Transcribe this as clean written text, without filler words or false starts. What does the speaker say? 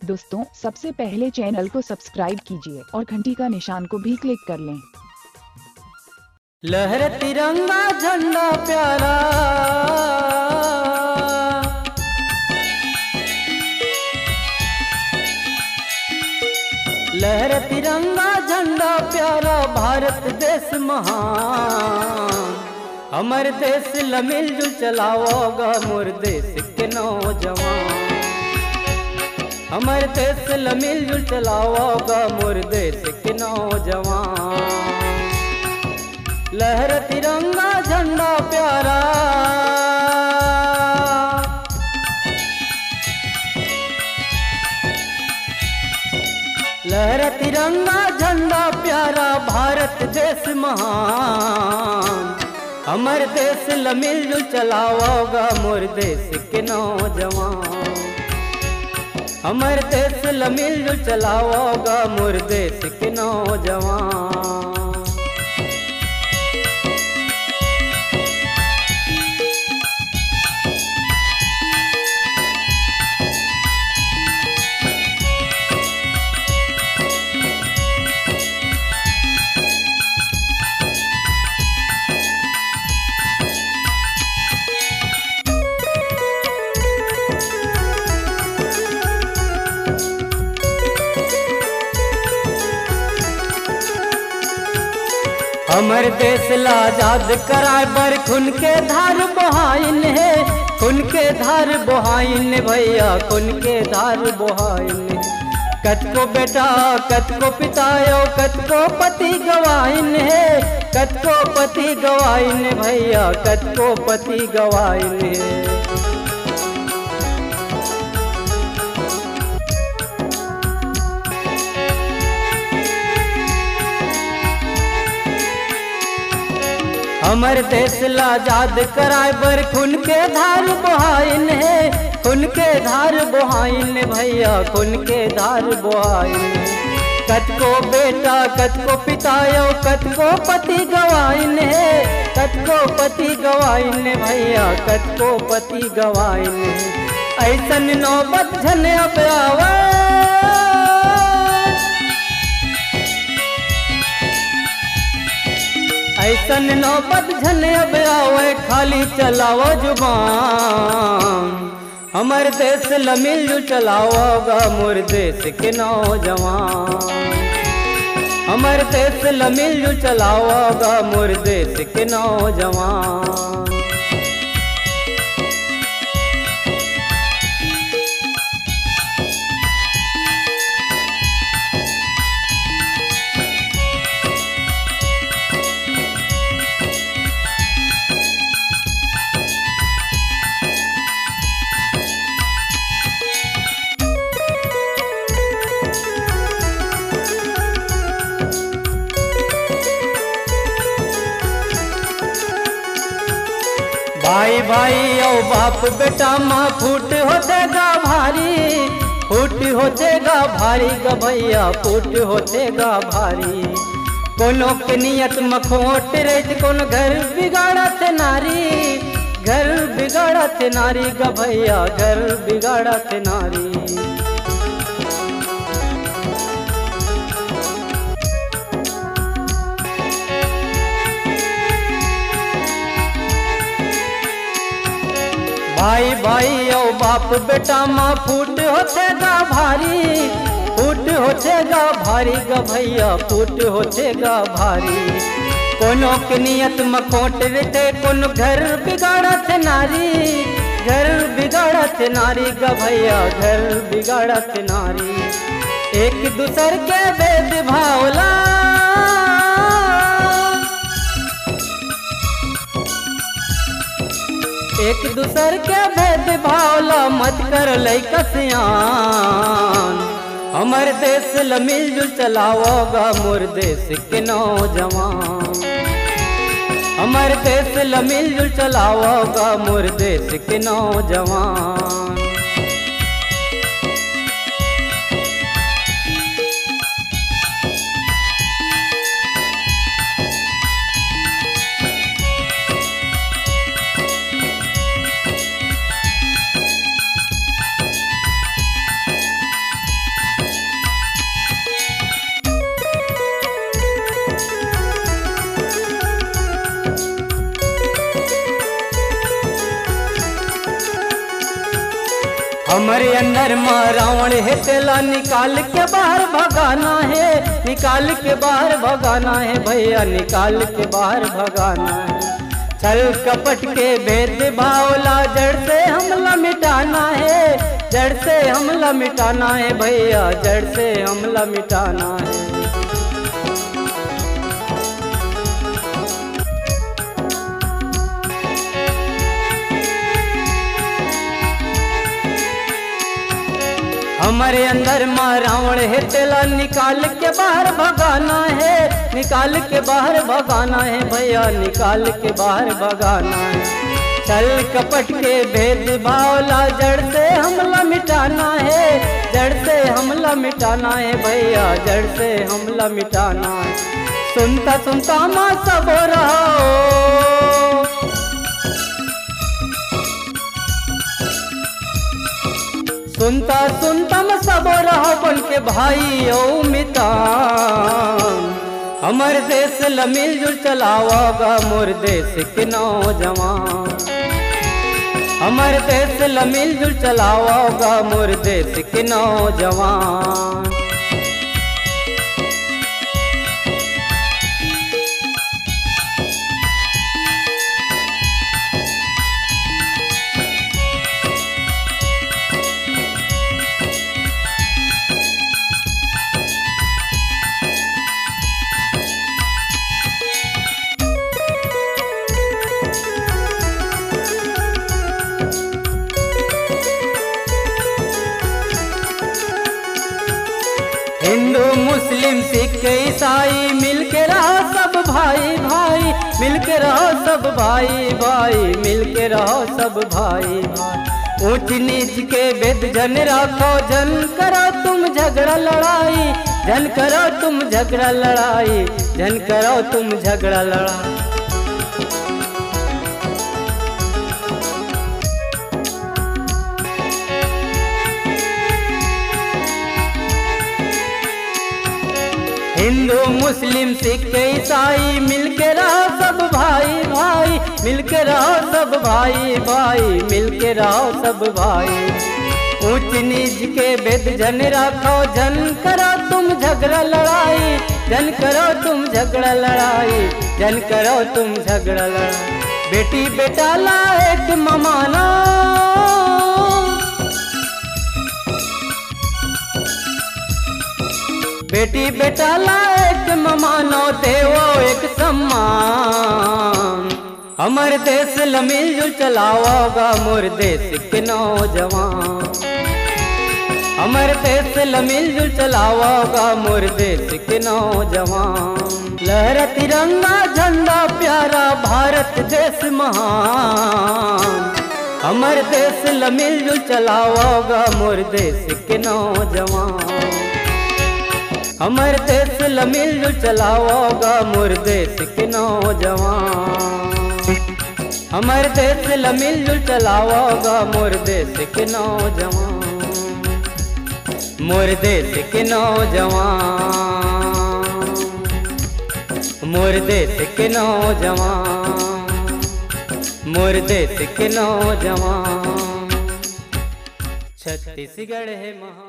दोस्तों, सबसे पहले चैनल को सब्सक्राइब कीजिए और घंटी का निशान को भी क्लिक कर लें। लहर तिरंगा झंडा प्यारा, लहर तिरंगा झंडा प्यारा, भारत देश महान। हमर देश ला मिलजुल चलाओगा मोर देश के नौजवान। हमर देश ला मिलजुल चलाओगा मोर देश के नौजवान। लहर तिरंगा झंडा प्यारा, लहर तिरंगा झंडा प्यारा, भारत देश महान। हमर देश ला मिलजुल चलाओगा मोर देश के नौजवान। हमर देश ला मिलजुल चलाओगा मोर देश के नौजवान। हमर देश ला आजाद कराए बर खून के धार बहाइन है। खून के धार बहाइन भैया, खून के धार बहाइन। कतको बेटा कतको पितायो, कतको पति गवाइन है। कतको पति गवाइन भैया, कतको पति गवाइन है। हमर देश ला आजाद कराए बर खून के धार बहाइन है। खून के धार बहाइन भैया, खून के धार बहाइन। कतको बेटा कतको पितायो, कतको पति गवाइन है। कतको पति गवाइन भैया, कतको पति गवाइन। ऐसन नौबत झन अब आवे, ऐसन नौबत झन अब आवे, खाली चलाओ जुबान। हमर देश ला मिलजुल चलाओगा मोर देश के नौजवान। हमर देश ला मिलजुल चलाओगा मोर देश के नौजवान। भाई भाई और बाप बेटा माँ फूट होतेगा भारी। फूट होतेगा भारी ग भैया, फूट होतेगा भारी। कोनो के नियत मखोट रे, कौन घर बिगाड़त नारी। घर बिगाड़त नारी ग भैया, घर बिगाड़त नारी। भाई भाई और बाप बेटा माँ फूट होतेगा भारी। फूट होतेगा भारी ग भैया, फूट होतेगा भारी। कोनो के नियत मखोट रहते, कोनो घर बिगाड़त नारी। घर बिगाड़त नारी ग भैया, घर बिगाड़त नारी। एक दूसर के भेद भावला, एक दूसर के भेद भावला, मत कर लइका सियान। हमर देश ला मिलजुल चलाओगा मोर देश के नौजवान। हमर देश ला मिलजुल चलाओगा मोर देश के नौजवान। हमारे अंदर माँ रावण है तेला निकाल के बाहर भगाना है, निकाल के बाहर भगाना है भैया, निकाल के बाहर भगाना है। छल कपट के भेद भावला जड़ से हमला मिटाना है, जड़ से हमला मिटाना है भैया, जड़ से हमला मिटाना है। हमारे अंदर माँ रावण है तेला निकाल के बाहर भगाना है, निकाल के बाहर भगाना है भैया, निकाल के बाहर भगाना है। छल कपट के भेद भावला जड़ से हमला मिटाना है, जड़ से हमला मिटाना है भैया, जड़ से हमला मिटाना है। सुनता सुनता माँ सब रहो, सुनता सुनता मैं सब रहा बन के भाई ओ मितान। हमर देश ल मिलजुल चलावागा मोर देश के नौजवान, हमर देश ल मिलजुल चलावागा मोर देश के नौजवान। हिंदू मुस्लिम सिख ईसाई मिलके रहो सब भाई भाई, मिलके रहो सब भाई भाई, मिलके रहो सब भाई भाई। ऊंच नीच के भेद जन रखो, जन करो तुम झगड़ा लड़ाई, जन करो तुम झगड़ा लड़ाई, जन करो तुम झगड़ा लड़ाई। हिंदू मुस्लिम सिख ईसाई मिलके रहो सब भाई भाई, मिलके रहो सब भाई भाई, मिलके रहो सब भाई। ऊंच नीच के भेद जन रखो, जन करो तुम झगड़ा लड़ाई, जन करो तुम झगड़ा लड़ाई, जन करो तुम झगड़ा लड़ाई। बेटी बेटा ला एक ममाना, बेटी बेटा लायक ममानो देवो एक सम्मान। हमर देश ल मिलजुल चलाओगा मोर देश के नौजवान, हमर देश ल मिलजुल चलाओगा मोर देश के नौजवान। लहरा तिरंगा झंडा प्यारा भारत देश महान, हमर देश ल मिलजुल चलाओगा मोर देश के नौजवान। हमर देश ल मिलजुल चलाओगा मोर देश के नौजवान, हमर देश ल मिलजुल चलाओगा मोर देश के नौजवान, मोर देश के नौजवान, मोर देश के नौजवान, मोर देश के नौजवान। छत्तीसगढ़ है महान।